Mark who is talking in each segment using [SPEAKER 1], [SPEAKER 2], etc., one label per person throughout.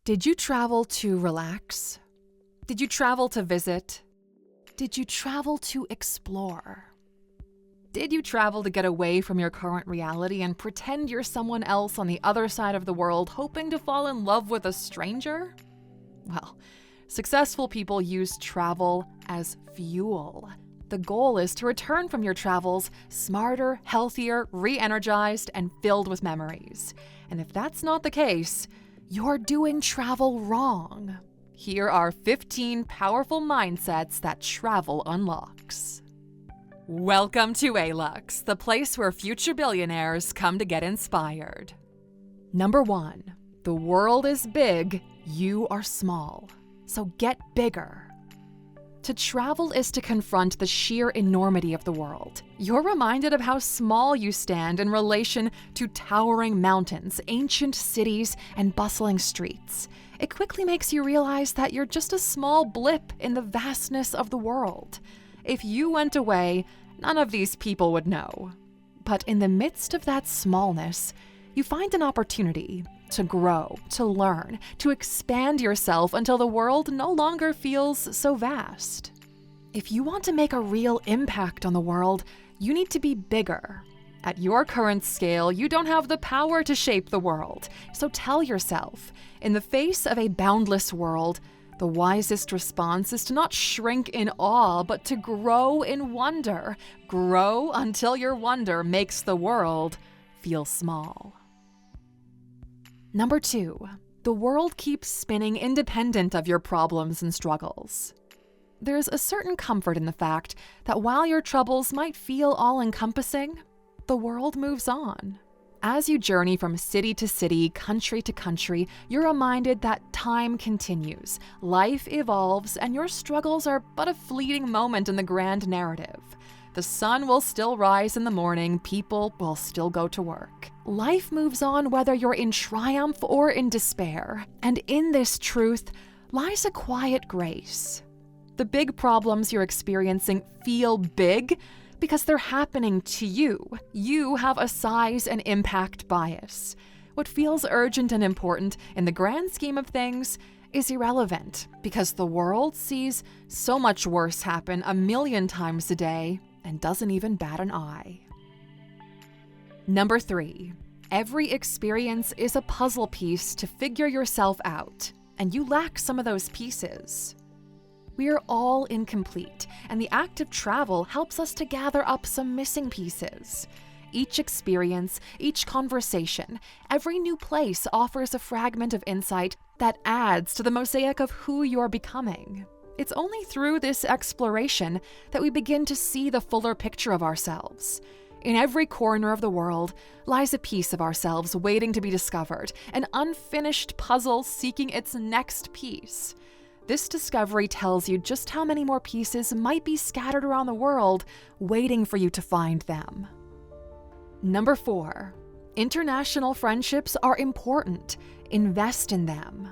[SPEAKER 1] Did you travel to relax? Did you travel to visit? Did you travel to explore? Did you travel to get away from your current reality and pretend you're someone else on the other side of the world, hoping to fall in love with a stranger? Well, successful people use travel as fuel. The goal is to return from your travels smarter, healthier, re-energized, and filled with memories. And if that's not the case, you're doing travel wrong. Here are 15 powerful mindsets that travel unlocks. Welcome to Alux, the place where future billionaires come to get inspired. Number 1, the world is big, you are small. So get bigger. To travel is to confront the sheer enormity of the world. You're reminded of how small you stand in relation to towering mountains, ancient cities, and bustling streets. It quickly makes you realize that you're just a small blip in the vastness of the world. If you went away, none of these people would know. But in the midst of that smallness, you find an opportunity to grow, to learn, to expand yourself until the world no longer feels so vast. If you want to make a real impact on the world, you need to be bigger. At your current scale, you don't have the power to shape the world. So tell yourself, in the face of a boundless world, the wisest response is to not shrink in awe, but to grow in wonder. Grow until your wonder makes the world feel small. Number 2, the world keeps spinning independent of your problems and struggles. There's a certain comfort in the fact that while your troubles might feel all-encompassing, the world moves on. As you journey from city to city, country to country, you're reminded that time continues, life evolves, and your struggles are but a fleeting moment in the grand narrative. The sun will still rise in the morning, people will still go to work. Life moves on whether you're in triumph or in despair, and in this truth lies a quiet grace. The big problems you're experiencing feel big because they're happening to you. You have a size and impact bias. What feels urgent and important in the grand scheme of things is irrelevant because the world sees so much worse happen a million times a day and doesn't even bat an eye. Number 3, every experience is a puzzle piece to figure yourself out, and you lack some of those pieces. We are all incomplete, and the act of travel helps us to gather up some missing pieces. Each experience, each conversation, every new place offers a fragment of insight that adds to the mosaic of who you're becoming. It's only through this exploration that we begin to see the fuller picture of ourselves. In every corner of the world lies a piece of ourselves waiting to be discovered, an unfinished puzzle seeking its next piece. This discovery tells you just how many more pieces might be scattered around the world, waiting for you to find them. Number 4, international friendships are important. Invest in them.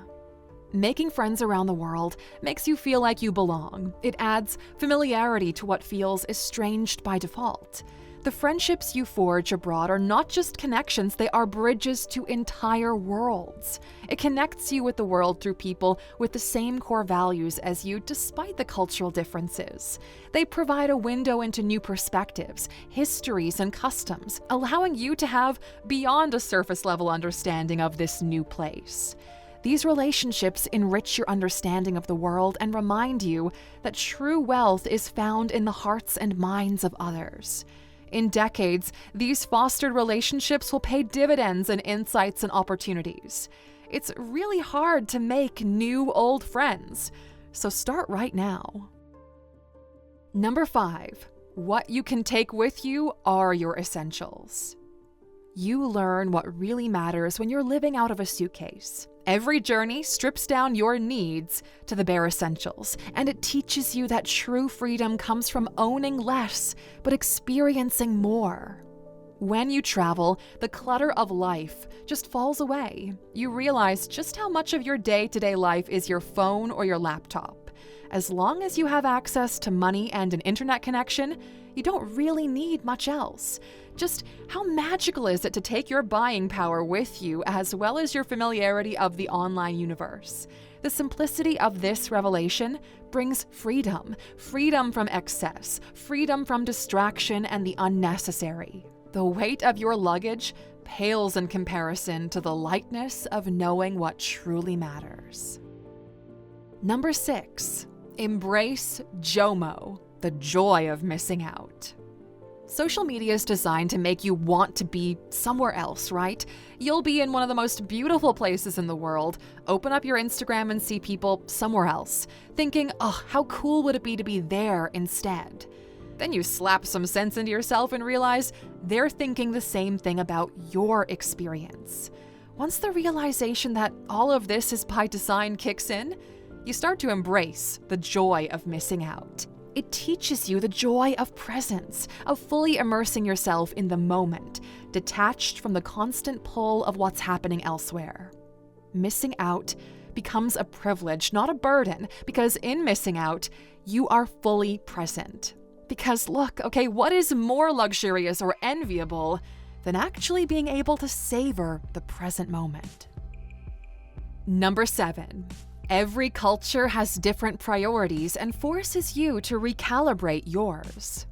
[SPEAKER 1] Making friends around the world makes you feel like you belong. It adds familiarity to what feels estranged by default. The friendships you forge abroad are not just connections, they are bridges to entire worlds. It connects you with the world through people with the same core values as you, despite the cultural differences. They provide a window into new perspectives, histories, and customs, allowing you to have beyond a surface-level understanding of this new place. These relationships enrich your understanding of the world and remind you that true wealth is found in the hearts and minds of others. In decades, these fostered relationships will pay dividends in insights and opportunities. It's really hard to make new old friends, so start right now. Number 5, what you can take with you are your essentials. You learn what really matters when you're living out of a suitcase. Every journey strips down your needs to the bare essentials, and it teaches you that true freedom comes from owning less, but experiencing more. When you travel, the clutter of life just falls away. You realize just how much of your day-to-day life is your phone or your laptop. As long as you have access to money and an internet connection, you don't really need much else. Just how magical is it to take your buying power with you as well as your familiarity of the online universe? The simplicity of this revelation brings freedom. Freedom from excess, freedom from distraction and the unnecessary. The weight of your luggage pales in comparison to the lightness of knowing what truly matters. Number 6, embrace JOMO, the joy of missing out. Social media is designed to make you want to be somewhere else, right? You'll be in one of the most beautiful places in the world, open up your Instagram and see people somewhere else, thinking, oh, how cool would it be to be there instead? Then you slap some sense into yourself and realize they're thinking the same thing about your experience. Once the realization that all of this is by design kicks in, you start to embrace the joy of missing out. It teaches you the joy of presence, of fully immersing yourself in the moment, detached from the constant pull of what's happening elsewhere. Missing out becomes a privilege, not a burden, because in missing out, you are fully present. Because look, okay, what is more luxurious or enviable than actually being able to savor the present moment? Number 7. Every culture has different priorities and forces you to recalibrate yours.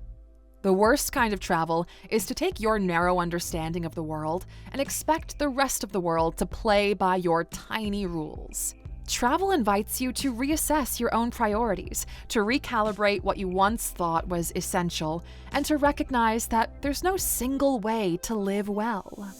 [SPEAKER 1] The worst kind of travel is to take your narrow understanding of the world and expect the rest of the world to play by your tiny rules. Travel invites you to reassess your own priorities, to recalibrate what you once thought was essential, and to recognize that there's no single way to live well.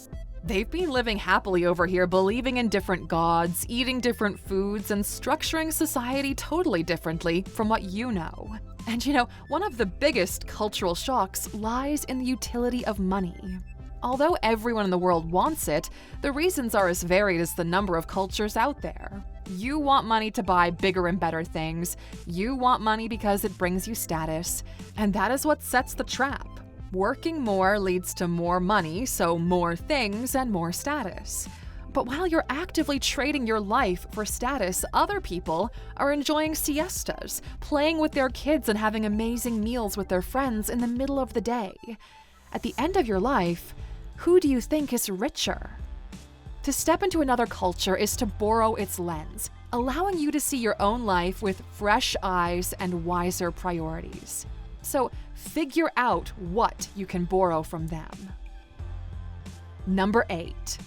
[SPEAKER 1] They've been living happily over here, believing in different gods, eating different foods, and structuring society totally differently from what you know. And one of the biggest cultural shocks lies in the utility of money. Although everyone in the world wants it, the reasons are as varied as the number of cultures out there. You want money to buy bigger and better things. You want money because it brings you status. And that is what sets the trap. Working more leads to more money, so more things and more status. But while you're actively trading your life for status, other people are enjoying siestas, playing with their kids and having amazing meals with their friends in the middle of the day. At the end of your life, who do you think is richer? To step into another culture is to borrow its lens, allowing you to see your own life with fresh eyes and wiser priorities. So figure out what you can borrow from them. Number 8,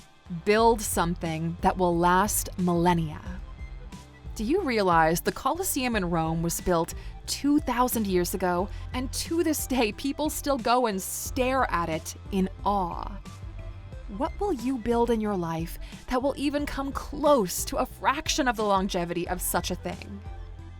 [SPEAKER 1] build something that will last millennia. Do you realize the Colosseum in Rome was built 2,000 years ago, and to this day people still go and stare at it in awe? What will you build in your life that will even come close to a fraction of the longevity of such a thing?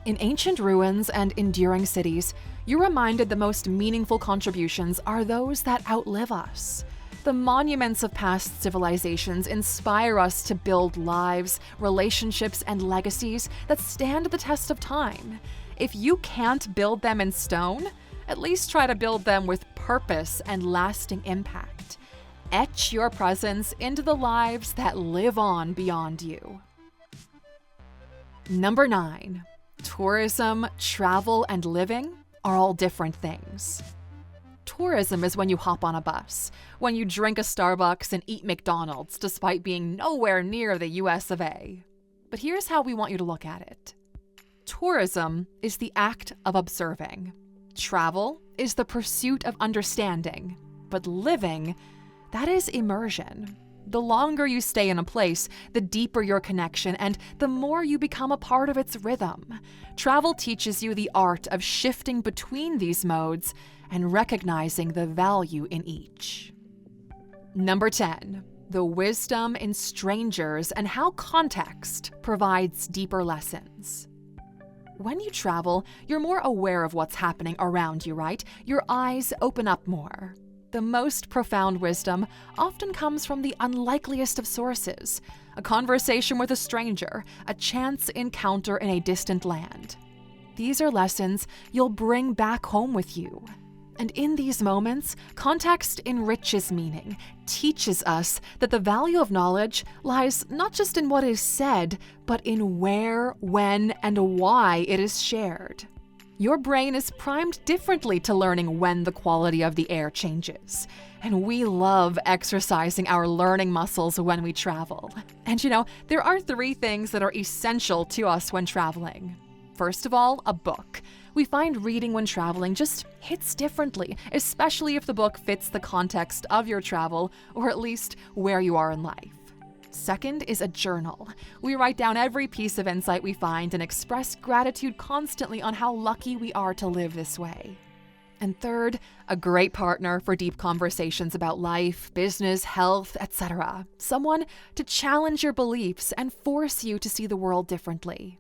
[SPEAKER 1] In ancient ruins and enduring cities, you're reminded the most meaningful contributions are those that outlive us. The monuments of past civilizations inspire us to build lives, relationships, and legacies that stand the test of time. If you can't build them in stone, at least try to build them with purpose and lasting impact. Etch your presence into the lives that live on beyond you. Number 9. Tourism, travel, and living are all different things. Tourism is when you hop on a bus, when you drink a Starbucks and eat McDonald's despite being nowhere near the US of A. But here's how we want you to look at it. Tourism is the act of observing. Travel is the pursuit of understanding. But living, that is immersion. The longer you stay in a place, the deeper your connection and the more you become a part of its rhythm. Travel teaches you the art of shifting between these modes and recognizing the value in each. Number 10, the wisdom in strangers and how context provides deeper lessons. When you travel, you're more aware of what's happening around you, right? Your eyes open up more. The most profound wisdom often comes from the unlikeliest of sources: a conversation with a stranger, a chance encounter in a distant land. These are lessons you'll bring back home with you. And in these moments, context enriches meaning, teaches us that the value of knowledge lies not just in what is said, but in where, when, and why it is shared. Your brain is primed differently to learning when the quality of the air changes. And we love exercising our learning muscles when we travel. And there are 3 things that are essential to us when traveling. First of all, a book. We find reading when traveling just hits differently, especially if the book fits the context of your travel, or at least where you are in life. Second is a journal. We write down every piece of insight we find and express gratitude constantly on how lucky we are to live this way. And third, a great partner for deep conversations about life, business, health, etc. Someone to challenge your beliefs and force you to see the world differently.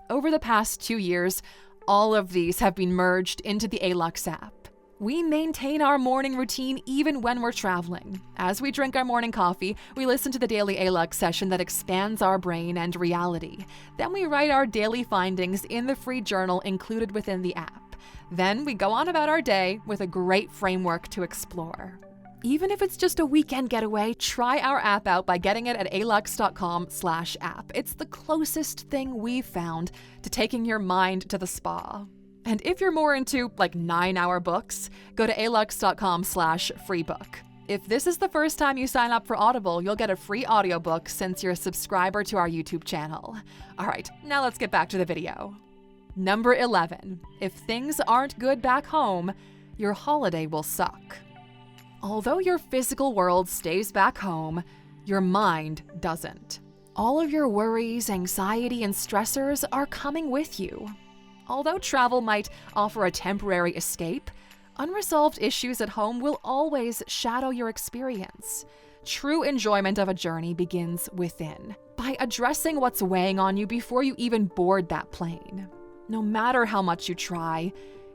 [SPEAKER 1] Over the past 2 years, all of these have been merged into the Alux app. We maintain our morning routine even when we're traveling. As we drink our morning coffee, we listen to the daily Alux session that expands our brain and reality. Then we write our daily findings in the free journal included within the app. Then we go on about our day with a great framework to explore. Even if it's just a weekend getaway, try our app out by getting it at Alux.com/app. It's the closest thing we've found to taking your mind to the spa. And if you're more into 9-hour books, go to Alux.com/freebook. If this is the first time you sign up for Audible, you'll get a free audiobook since you're a subscriber to our YouTube channel. All right, now let's get back to the video. Number 11, if things aren't good back home, your holiday will suck. Although your physical world stays back home, your mind doesn't. All of your worries, anxiety, and stressors are coming with you. Although travel might offer a temporary escape, unresolved issues at home will always shadow your experience. True enjoyment of a journey begins within, by addressing what's weighing on you before you even board that plane. No matter how much you try,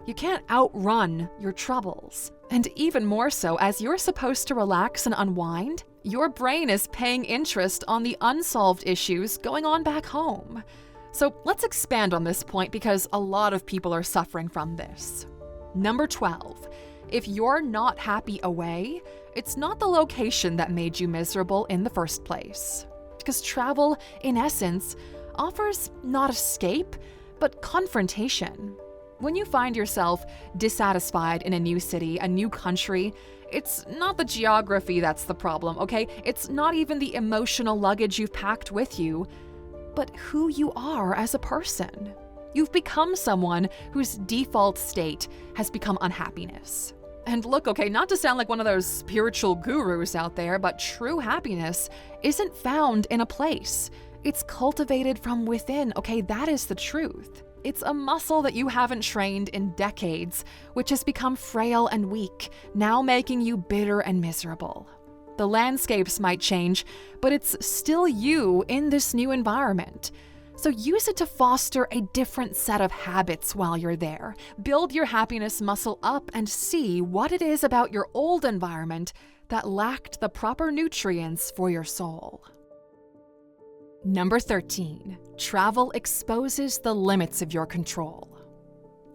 [SPEAKER 1] you can't outrun your troubles. And even more so, as you're supposed to relax and unwind, your brain is paying interest on the unsolved issues going on back home. So let's expand on this point because a lot of people are suffering from this. Number 12, if you're not happy away, it's not the location that made you miserable in the first place. Because travel, in essence, offers not escape, but confrontation. When you find yourself dissatisfied in a new city, a new country, it's not the geography that's the problem, okay? It's not even the emotional luggage you've packed with you, but who you are as a person. You've become someone whose default state has become unhappiness. And look, okay, not to sound like one of those spiritual gurus out there, but true happiness isn't found in a place. It's cultivated from within, okay? That is the truth. It's a muscle that you haven't trained in decades, which has become frail and weak, now making you bitter and miserable. The landscapes might change, but it's still you in this new environment. So use it to foster a different set of habits while you're there. Build your happiness muscle up and see what it is about your old environment that lacked the proper nutrients for your soul. Number 13, travel exposes the limits of your control.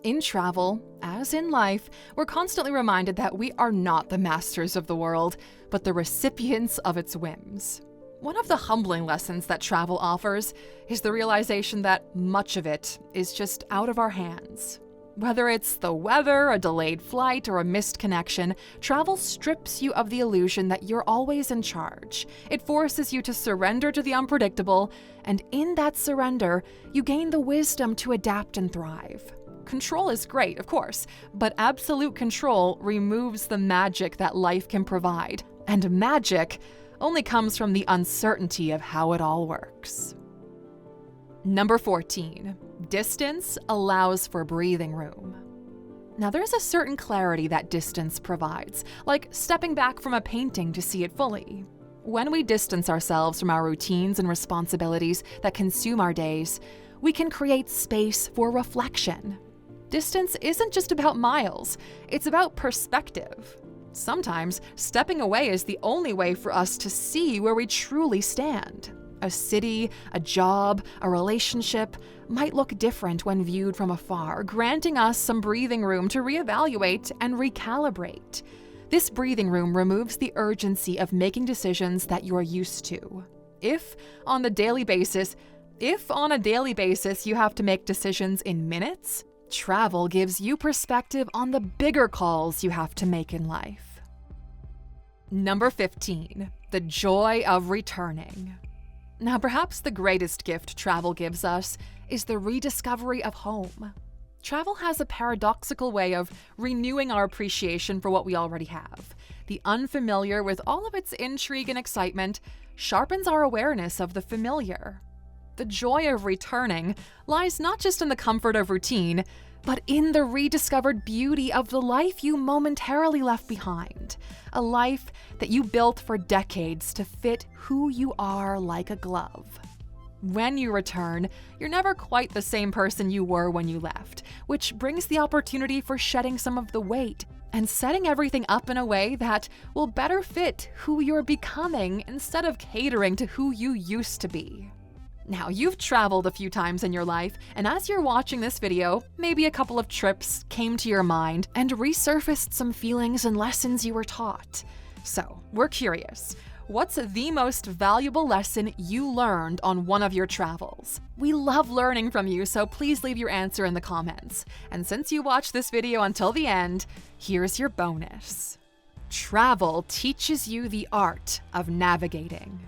[SPEAKER 1] In travel, as in life, we're constantly reminded that we are not the masters of the world, but the recipients of its whims. One of the humbling lessons that travel offers is the realization that much of it is just out of our hands. Whether it's the weather, a delayed flight, or a missed connection, travel strips you of the illusion that you're always in charge. It forces you to surrender to the unpredictable, and in that surrender, you gain the wisdom to adapt and thrive. Control is great, of course, but absolute control removes the magic that life can provide, and magic only comes from the uncertainty of how it all works. Number 14, distance allows for breathing room. Now, there's a certain clarity that distance provides, like stepping back from a painting to see it fully. When we distance ourselves from our routines and responsibilities that consume our days, we can create space for reflection. Distance isn't just about miles, it's about perspective. Sometimes, stepping away is the only way for us to see where we truly stand. A city, a job, a relationship might look different when viewed from afar, granting us some breathing room to reevaluate and recalibrate. This breathing room removes the urgency of making decisions that you're used to. If on a daily basis you have to make decisions in minutes, travel gives you perspective on the bigger calls you have to make in life. Number 15, the joy of returning. Now, perhaps the greatest gift travel gives us is the rediscovery of home. Travel has a paradoxical way of renewing our appreciation for what we already have. The unfamiliar, with all of its intrigue and excitement, sharpens our awareness of the familiar. The joy of returning lies not just in the comfort of routine, but in the rediscovered beauty of the life you momentarily left behind, a life that you built for decades to fit who you are like a glove. When you return, you're never quite the same person you were when you left, which brings the opportunity for shedding some of the weight and setting everything up in a way that will better fit who you're becoming instead of catering to who you used to be. Now, you've traveled a few times in your life, and as you're watching this video, maybe a couple of trips came to your mind and resurfaced some feelings and lessons you were taught. So, we're curious. What's the most valuable lesson you learned on one of your travels? We love learning from you, so please leave your answer in the comments. And since you watched this video until the end, here's your bonus. Travel teaches you the art of navigating.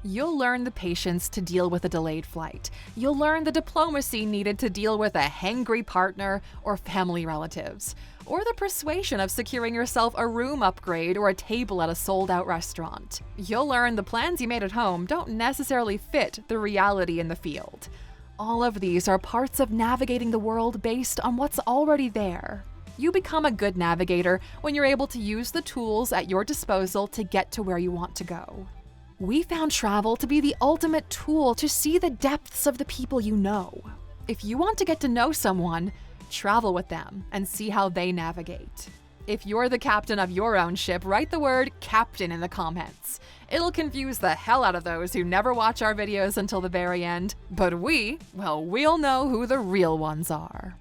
[SPEAKER 1] You'll learn the patience to deal with a delayed flight. You'll learn the diplomacy needed to deal with a hangry partner or family relatives, or the persuasion of securing yourself a room upgrade or a table at a sold-out restaurant. You'll learn the plans you made at home don't necessarily fit the reality in the field. All of these are parts of navigating the world based on what's already there. You become a good navigator when you're able to use the tools at your disposal to get to where you want to go. We found travel to be the ultimate tool to see the depths of the people you know. If you want to get to know someone, travel with them and see how they navigate. If you're the captain of your own ship, write the word captain in the comments. It'll confuse the hell out of those who never watch our videos until the very end, but we'll know who the real ones are.